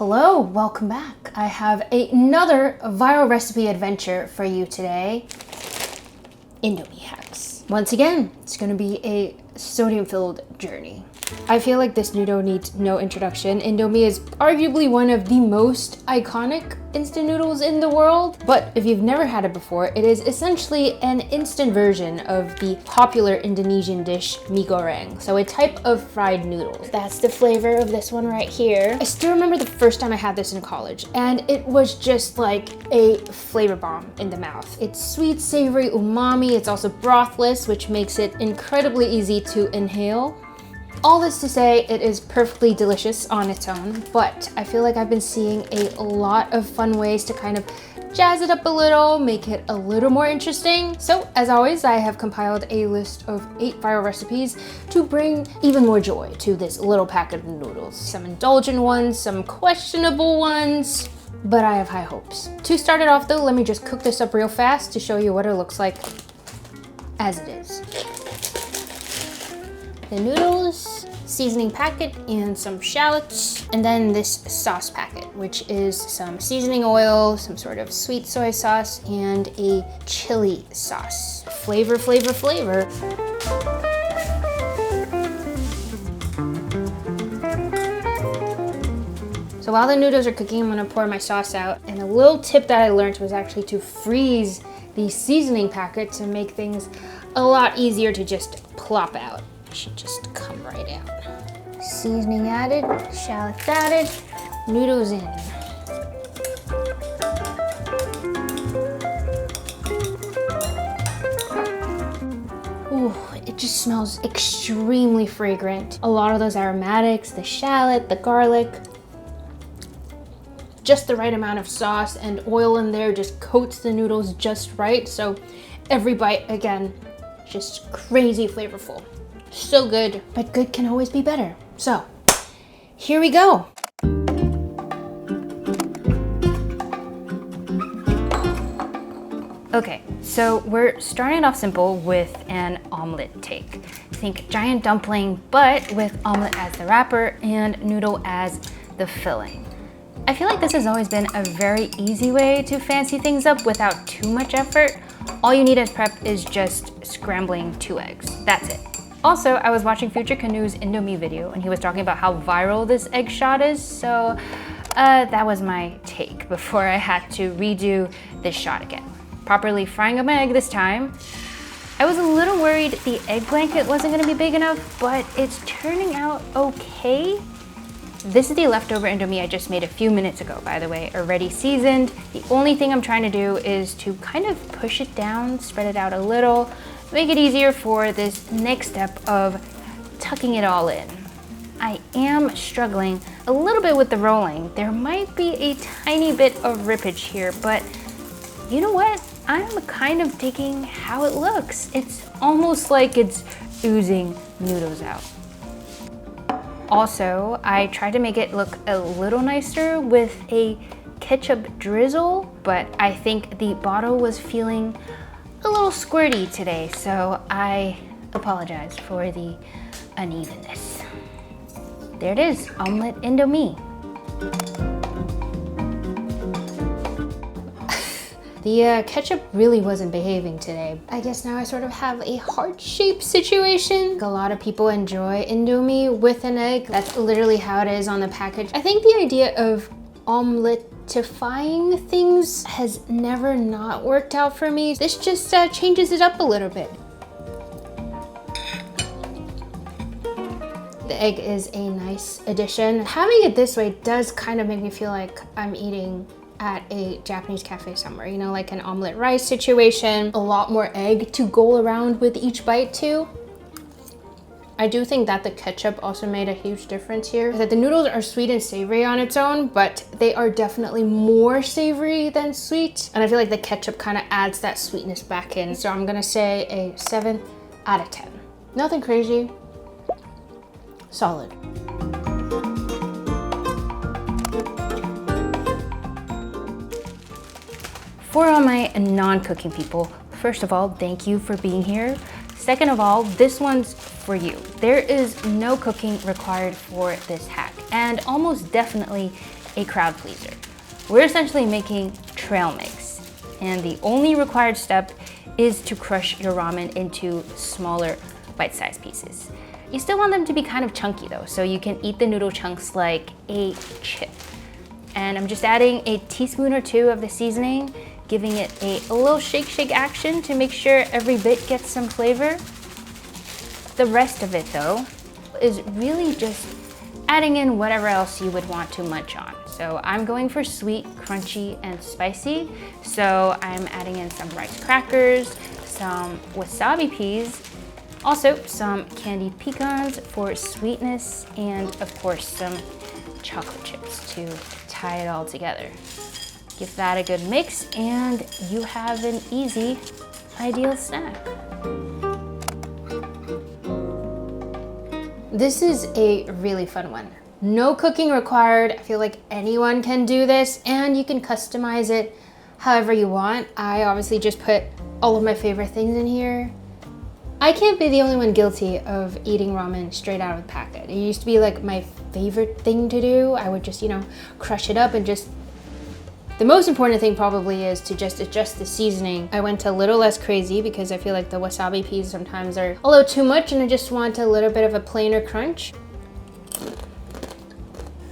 Hello, welcome back. I have another viral recipe adventure for you today. Indomie hacks. Once again, it's gonna be a sodium-filled journey. I feel like this noodle needs no introduction. Indomie is arguably one of the most iconic instant noodles in the world, but if you've never had it before, it is essentially an instant version of the popular Indonesian dish mie goreng, so a type of fried noodles. That's the flavor of this one right here. I still remember the first time I had this in college, and it was just like a flavor bomb in the mouth. It's sweet, savory, umami. It's also brothless, which makes it incredibly easy to inhale. All this to say, it is perfectly delicious on its own, but I feel like I've been seeing a lot of fun ways to kind of jazz it up a little, make it a little more interesting. So as always, I have compiled a list of 8 viral recipes to bring even more joy to this little packet of noodles. Some indulgent ones, some questionable ones, but I have high hopes. To start it off though, let me just cook this up real fast to show you what it looks like as it is. The noodles, seasoning packet, and some shallots, and then this sauce packet, which is some seasoning oil, some sort of sweet soy sauce, and a chili sauce. Flavor, flavor, flavor. So while the noodles are cooking, I'm gonna pour my sauce out. And a little tip that I learned was actually to freeze the seasoning packet to make things a lot easier to just plop out. Should just come right out. Seasoning added, shallots added, noodles in. Ooh, it just smells extremely fragrant. A lot of those aromatics, the shallot, the garlic, just the right amount of sauce and oil in there just coats the noodles just right. So every bite, again, just crazy flavorful. So good, but good can always be better. So, here we go. Okay, so we're starting off simple with an omelet take. Think giant dumpling, but with omelet as the wrapper and noodle as the filling. I feel like this has always been a very easy way to fancy things up without too much effort. All you need as prep is just scrambling 2 eggs. That's it. Also, I was watching Future Canoe's Indomie video and he was talking about how viral this egg shot is, so that was my take before I had to redo this shot again. Properly frying up my egg this time. I was a little worried the egg blanket wasn't gonna be big enough, but it's turning out okay. This is the leftover Indomie I just made a few minutes ago, by the way, already seasoned. The only thing I'm trying to do is to kind of push it down, spread it out a little, make it easier for this next step of tucking it all in. I am struggling a little bit with the rolling. There might be a tiny bit of rippage here, but you know what? I'm kind of digging how it looks. It's almost like it's oozing noodles out. Also, I tried to make it look a little nicer with a ketchup drizzle, but I think the bottle was feeling a little squirty today, so I apologize for the unevenness. There it is, omelette Indomie. The ketchup really wasn't behaving today. I guess now I sort of have a heart-shaped situation. A lot of people enjoy Indomie with an egg. That's literally how it is on the package. I think the idea of omeletifying things has never not worked out for me. This just changes it up a little bit. The egg is a nice addition. Having it this way does kind of make me feel like I'm eating at a Japanese cafe somewhere, you know, like an omelet rice situation. A lot more egg to go around with each bite too. I do think that the ketchup also made a huge difference here. That the noodles are sweet and savory on its own, but they are definitely more savory than sweet. And I feel like the ketchup kind of adds that sweetness back in. So I'm gonna say a 7 out of 10. Nothing crazy, solid. For all my non-cooking people, first of all, thank you for being here. Second of all, this one's for you. There is no cooking required for this hack, and almost definitely a crowd pleaser. We're essentially making trail mix, and the only required step is to crush your ramen into smaller bite-sized pieces. You still want them to be kind of chunky though, so you can eat the noodle chunks like a chip. And I'm just adding a teaspoon or two of the seasoning, giving it a little shake action to make sure every bit gets some flavor. The rest of it though is really just adding in whatever else you would want to munch on. So I'm going for sweet, crunchy, and spicy. So I'm adding in some rice crackers, some wasabi peas, also some candied pecans for sweetness, and of course some chocolate chips to tie it all together. Give that a good mix and you have an easy, ideal snack. This is a really fun one. No cooking required. I feel like anyone can do this and you can customize it however you want. I obviously just put all of my favorite things in here. I can't be the only one guilty of eating ramen straight out of the packet. It used to be like my favorite thing to do. I would just, crush it up and just... The most important thing probably is to just adjust the seasoning. I went a little less crazy because I feel like the wasabi peas sometimes are a little too much and I just want a little bit of a plainer crunch.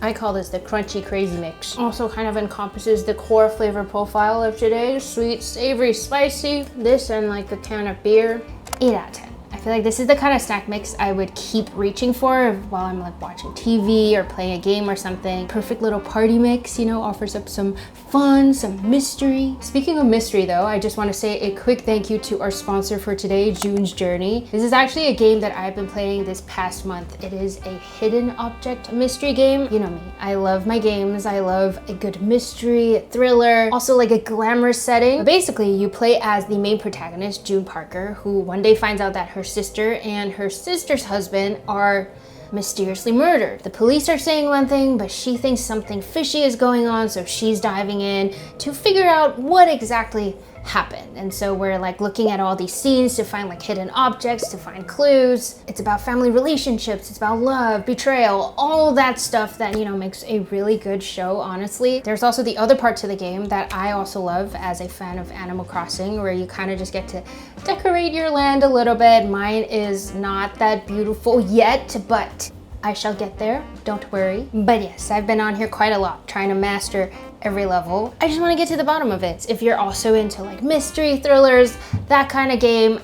I call this the crunchy crazy mix. Also kind of encompasses the core flavor profile of today. Sweet, savory, spicy. This and like a can of beer. 8 out of 10. I feel like this is the kind of snack mix I would keep reaching for while I'm like watching TV or playing a game or something. Perfect little party mix, offers up some fun, some mystery. Speaking of mystery though, I just want to say a quick thank you to our sponsor for today, June's Journey. This is actually a game that I've been playing this past month. It is a hidden object mystery game. You know me, I love my games. I love a good mystery, thriller, also like a glamorous setting. But basically you play as the main protagonist, June Parker, who one day finds out that her sister and her sister's husband are mysteriously murdered. The police are saying one thing, but she thinks something fishy is going on, so she's diving in to figure out what exactly happened. And so we're like looking at all these scenes to find like hidden objects, to find clues. It's about family relationships, it's about love, betrayal, all that stuff that, makes a really good show, honestly. There's also the other part to the game that I also love as a fan of Animal Crossing, where you kind of just get to decorate your land a little bit. Mine is not that beautiful yet, but I shall get there, don't worry. But yes, I've been on here quite a lot trying to master every level. I just want to get to the bottom of it. If you're also into like mystery, thrillers, that kind of game,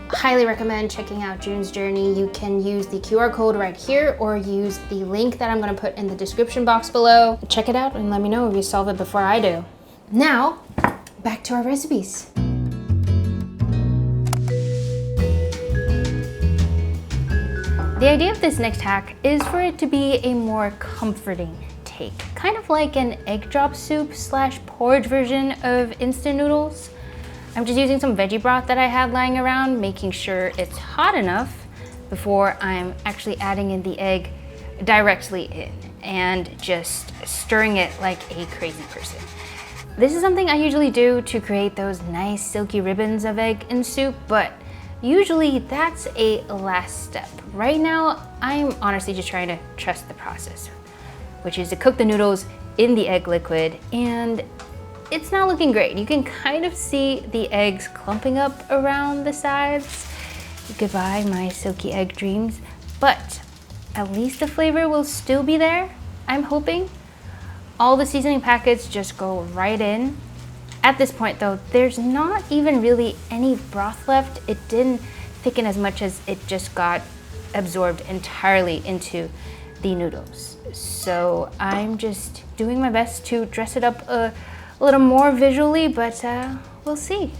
highly recommend checking out June's Journey. You can use the QR code right here or use the link that I'm going to put in the description box below. Check it out and let me know if you solve it before I do. Now, back to our recipes. The idea of this next hack is for it to be a more comforting take, kind of like an egg drop soup / porridge version of instant noodles. I'm just using some veggie broth that I had lying around, making sure it's hot enough before I'm actually adding in the egg directly in and just stirring it like a crazy person. This is something I usually do to create those nice silky ribbons of egg in soup, but usually that's a last step. Right now, I'm honestly just trying to trust the process, which is to cook the noodles in the egg liquid, and it's not looking great. You can kind of see the eggs clumping up around the sides. Goodbye, my silky egg dreams, but at least the flavor will still be there, I'm hoping. All the seasoning packets just go right in. At this point though, there's not even really any broth left. It didn't thicken as much as it just got absorbed entirely into the noodles. So I'm just doing my best to dress it up a little more visually, but we'll see.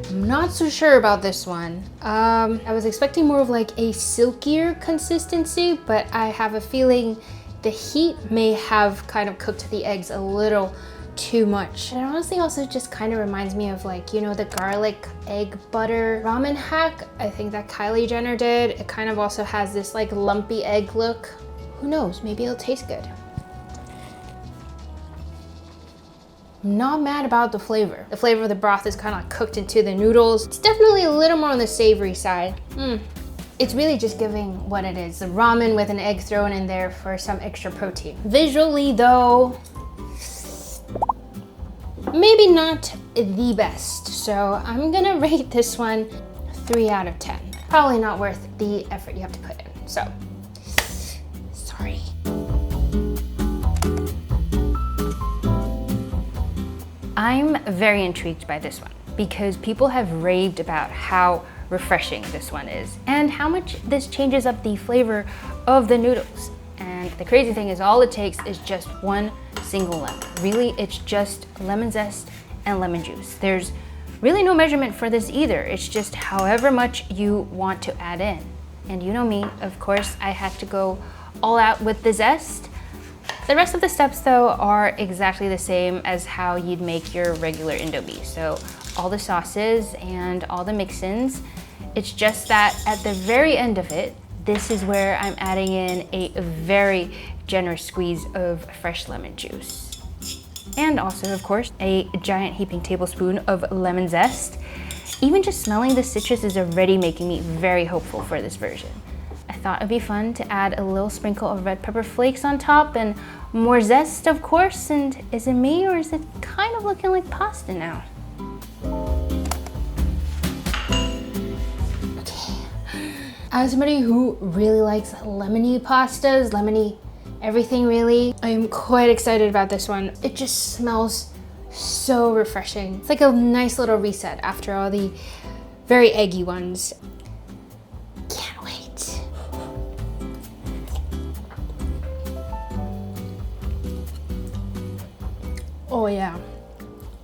I'm not so sure about this one. I was expecting more of like a silkier consistency, but I have a feeling the heat may have kind of cooked the eggs a little too much. And it honestly also just kind of reminds me of like, the garlic egg butter ramen hack I think that Kylie Jenner did. It kind of also has this like lumpy egg look. Who knows, maybe it'll taste good. I'm not mad about the flavor. The flavor of the broth is kind of like cooked into the noodles. It's definitely a little more on the savory side. It's really just giving what it is, the ramen with an egg thrown in there for some extra protein. Visually though, maybe not the best. So I'm gonna rate this one 3 out of 10. Probably not worth the effort you have to put in. So, sorry. I'm very intrigued by this one because people have raved about how refreshing this one is and how much this changes up the flavor of the noodles. And the crazy thing is all it takes is just one single lemon. Really, it's just lemon zest and lemon juice. There's really no measurement for this either. It's just however much you want to add in. And you know me, of course, I had to go all out with the zest. The rest of the steps though are exactly the same as how you'd make your regular Indomie. So all the sauces and all the mix-ins. It's just that at the very end of it, this is where I'm adding in a very generous squeeze of fresh lemon juice. And also, of course, a giant heaping tablespoon of lemon zest. Even just smelling the citrus is already making me very hopeful for this version. I thought it'd be fun to add a little sprinkle of red pepper flakes on top and more zest, of course. And is it me or is it kind of looking like pasta now? As somebody who really likes lemony pastas, lemony everything really, I am quite excited about this one. It just smells so refreshing. It's like a nice little reset after all the very eggy ones. Can't wait. Oh yeah.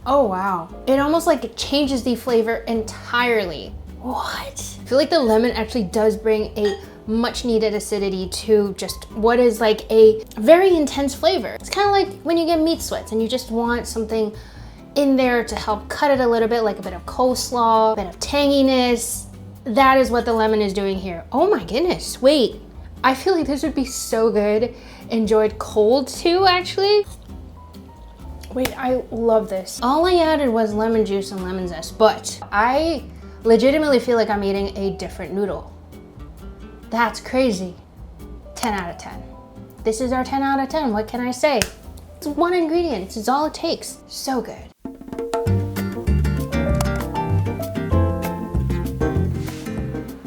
Oh wow. It almost like it changes the flavor entirely. What? I feel like the lemon actually does bring a much needed acidity to just what is like a very intense flavor. It's kind of like when you get meat sweats and you just want something in there to help cut it a little bit, like a bit of coleslaw, a bit of tanginess. That is what the lemon is doing here. Oh my goodness, wait. I feel like this would be so good enjoyed cold too, actually. Wait, I love this. All I added was lemon juice and lemon zest, but I legitimately feel like I'm eating a different noodle. That's crazy. 10 out of 10. This is our 10 out of 10. What can I say? It's one ingredient. This is all it takes. So good.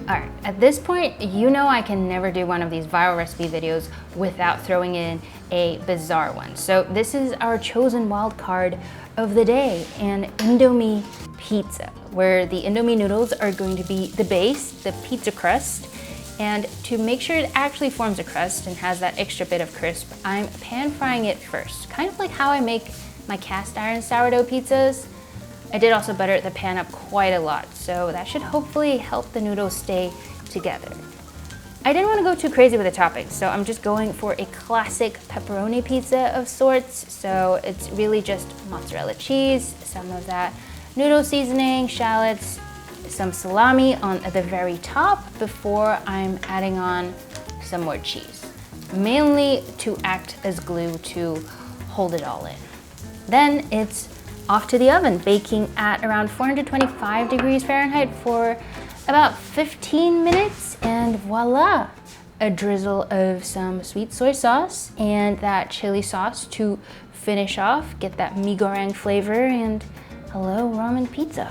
All right, at this point, you know I can never do one of these viral recipe videos without throwing in a bizarre one. So this is our chosen wild card of the day, an Indomie pizza, where the Indomie noodles are going to be the base, the pizza crust. And to make sure it actually forms a crust and has that extra bit of crisp, I'm pan frying it first, kind of like how I make my cast iron sourdough pizzas. I did also butter the pan up quite a lot, so that should hopefully help the noodles stay together. I didn't want to go too crazy with the toppings, so I'm just going for a classic pepperoni pizza of sorts. So it's really just mozzarella cheese, some of that noodle seasoning, shallots, some salami on the very top before I'm adding on some more cheese, mainly to act as glue to hold it all in. Then it's off to the oven, baking at around 425 degrees Fahrenheit for about 15 minutes, and voila, a drizzle of some sweet soy sauce and that chili sauce to finish off, get that mee goreng flavor, and hello, ramen pizza.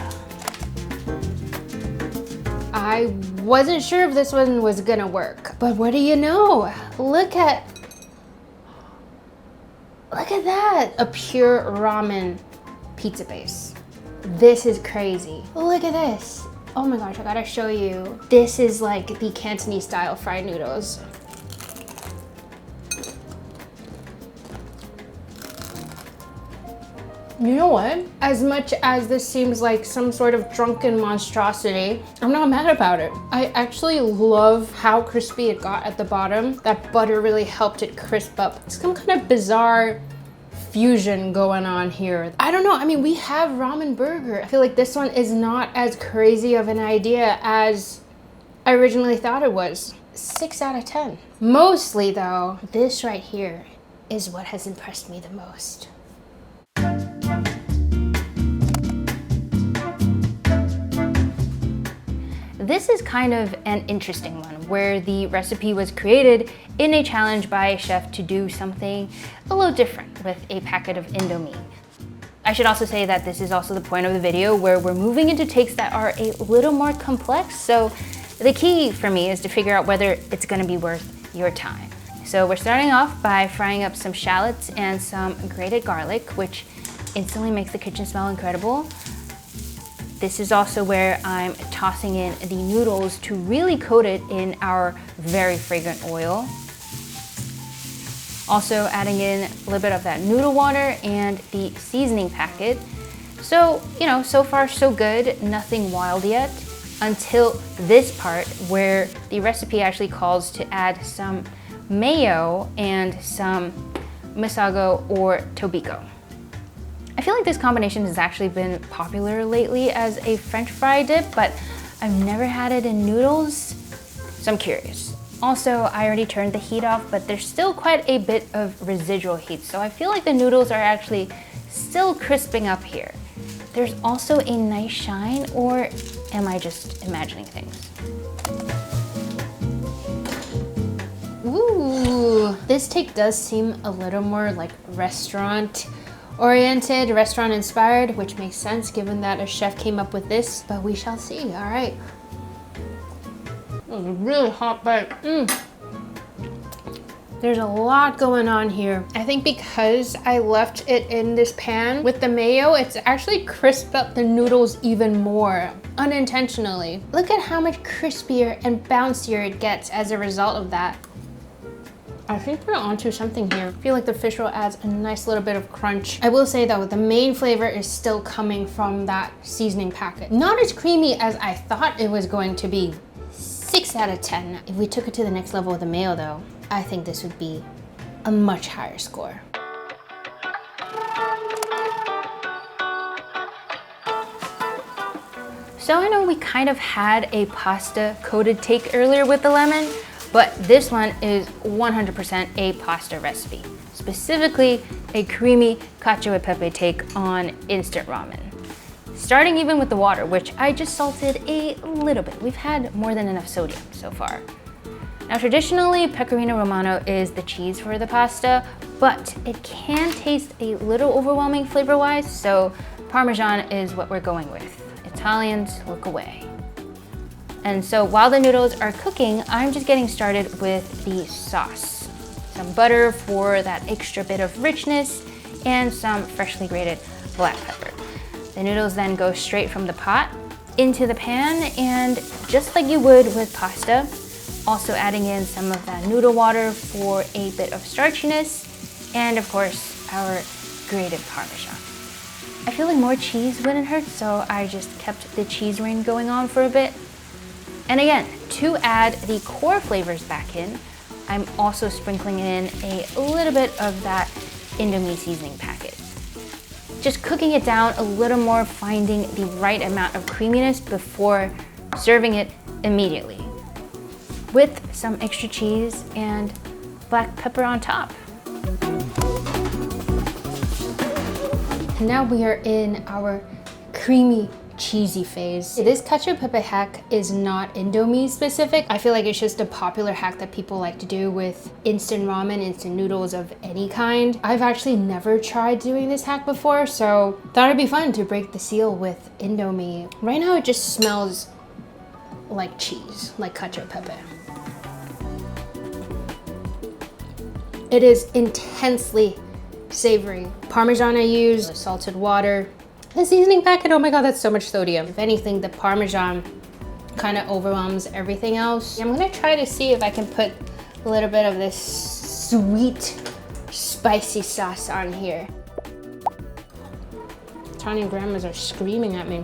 I wasn't sure if this one was gonna work, but what do you know? Look at that, a pure ramen pizza base. This is crazy. Look at this. Oh my gosh, I gotta show you. This is like the Cantonese style fried noodles. You know what? As much as this seems like some sort of drunken monstrosity, I'm not mad about it. I actually love how crispy it got at the bottom. That butter really helped it crisp up. It's some kind of bizarre fusion going on here. I don't know, I mean, we have ramen burger. I feel like this one is not as crazy of an idea as I originally thought it was. 6 out of 10. Mostly though, this right here is what has impressed me the most. This is kind of an interesting one where the recipe was created in a challenge by a chef to do something a little different with a packet of Indomie. I should also say that this is also the point of the video where we're moving into takes that are a little more complex, so the key for me is to figure out whether it's gonna be worth your time. So we're starting off by frying up some shallots and some grated garlic, which instantly makes the kitchen smell incredible. This is also where I'm tossing in the noodles to really coat it in our very fragrant oil. Also adding in a little bit of that noodle water and the seasoning packet. So, you know, so far so good, nothing wild yet, until this part where the recipe actually calls to add some mayo and some masago or tobiko. I feel like this combination has actually been popular lately as a French fry dip, but I've never had it in noodles, so I'm curious. Also, I already turned the heat off, but there's still quite a bit of residual heat, so I feel like the noodles are actually still crisping up here. There's also a nice shine, or am I just imagining things? Ooh, this take does seem a little more like restaurant oriented, restaurant inspired, which makes sense given that a chef came up with this, but we shall see. All right. That was a really hot bite. There's a lot going on here. I think because I left it in this pan with the mayo, it's actually crisped up the noodles even more, unintentionally. Look at how much crispier and bouncier it gets as a result of that. I think we're onto something here. I feel like the fish roll adds a nice little bit of crunch. I will say though, the main flavor is still coming from that seasoning packet. Not as creamy as I thought it was going to be. 6 out of 10. If we took it to the next level with the mayo though, I think this would be a much higher score. So I know we kind of had a pasta coated take earlier with the lemon, but this one is 100% a pasta recipe. Specifically, a creamy cacio e pepe take on instant ramen. Starting even with the water, which I just salted a little bit. We've had more than enough sodium so far. Now traditionally, pecorino romano is the cheese for the pasta, but it can taste a little overwhelming flavor-wise, so Parmesan is what we're going with. Italians, look away. And so while the noodles are cooking, I'm just getting started with the sauce. Some butter for that extra bit of richness and some freshly grated black pepper. The noodles then go straight from the pot into the pan, and just like you would with pasta, also adding in some of that noodle water for a bit of starchiness, and of course, our grated Parmesan. I feel like more cheese wouldn't hurt, so I just kept the cheese ring going on for a bit. And again, to add the core flavors back in, I'm also sprinkling in a little bit of that Indomie seasoning packet. Just cooking it down a little more, finding the right amount of creaminess before serving it immediately, with some extra cheese and black pepper on top. And now we are in our creamy, cheesy phase. This cacio pepe hack is not Indomie specific. I feel like it's just a popular hack that people like to do with instant ramen, instant noodles of any kind. I've actually never tried doing this hack before, so thought it'd be fun to break the seal with Indomie. Right now it just smells like cheese, like cacio pepe. It is intensely savory. Parmesan I use, salted water. The seasoning packet, oh my god, that's so much sodium. If anything, the Parmesan kind of overwhelms everything else. I'm gonna try to see if I can put a little bit of this sweet, spicy sauce on here. Italian grandmas are screaming at me.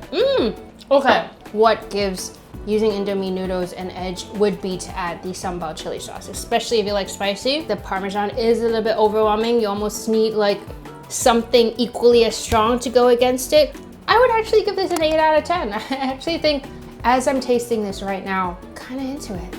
Okay, what gives using Indomie noodles an edge would be to add the sambal chili sauce, especially if you like spicy. The Parmesan is a little bit overwhelming. You almost need like something equally as strong to go against it. I would actually give this an 8 out of 10. I actually think, as I'm tasting this right now, kind of into it.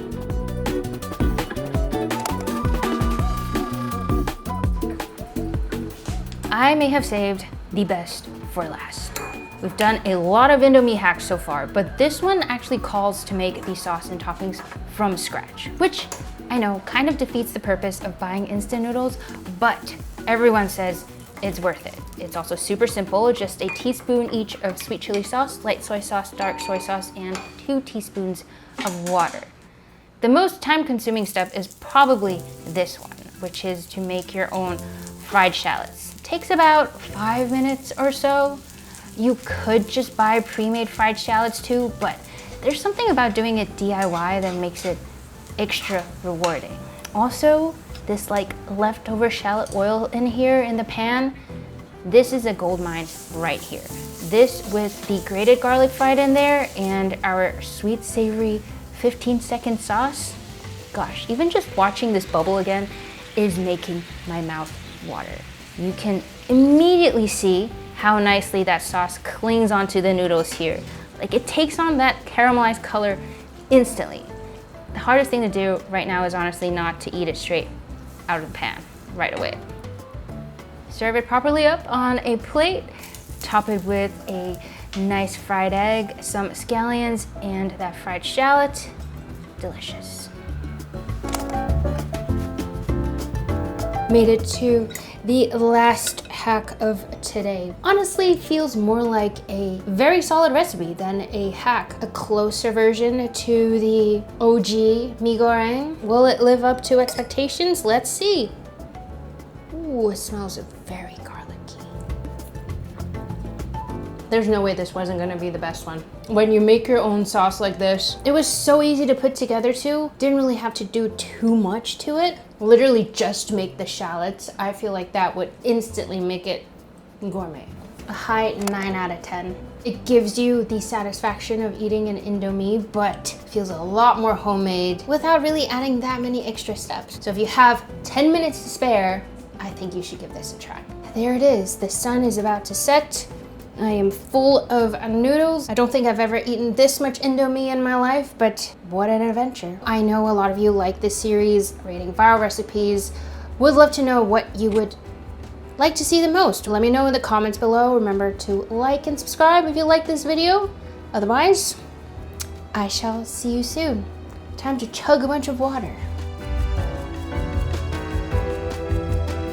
I may have saved the best for last. We've done a lot of Indomie hacks so far, but this one actually calls to make the sauce and toppings from scratch, which I know kind of defeats the purpose of buying instant noodles, but everyone says it's worth it. It's also super simple, just a teaspoon each of sweet chili sauce, light soy sauce, dark soy sauce, and 2 teaspoons of water. The most time-consuming step is probably this one, which is to make your own fried shallots. It takes about 5 minutes or so. You could just buy pre-made fried shallots too, but there's something about doing it DIY that makes it extra rewarding. Also, this like leftover shallot oil in here in the pan, this is a gold mine right here. This with the grated garlic fried in there and our sweet savory 15-second sauce. Gosh, even just watching this bubble again is making my mouth water. You can immediately see how nicely that sauce clings onto the noodles here. Like it takes on that caramelized color instantly. The hardest thing to do right now is honestly not to eat it straight out of the pan right away. Serve it properly up on a plate, top it with a nice fried egg, some scallions, and that fried shallot. Delicious. Made it to the last hack of today. Honestly, feels more like a very solid recipe than a hack. A closer version to the OG mee goreng. Will it live up to expectations? Let's see. Ooh, it smells very garlicky. There's no way this wasn't gonna be the best one. When you make your own sauce like this, it was so easy to put together too. Didn't really have to do too much to it. Literally just make the shallots. I feel like that would instantly make it gourmet. A high 9 out of 10. It gives you the satisfaction of eating an Indomie, but feels a lot more homemade without really adding that many extra steps. So if you have 10 minutes to spare, I think you should give this a try. There it is. The sun is about to set. I am full of noodles. I don't think I've ever eaten this much Indomie in my life, but what an adventure. I know a lot of you like this series, rating viral recipes. Would love to know what you would like to see the most. Let me know in the comments below. Remember to like and subscribe if you like this video. Otherwise, I shall see you soon. Time to chug a bunch of water.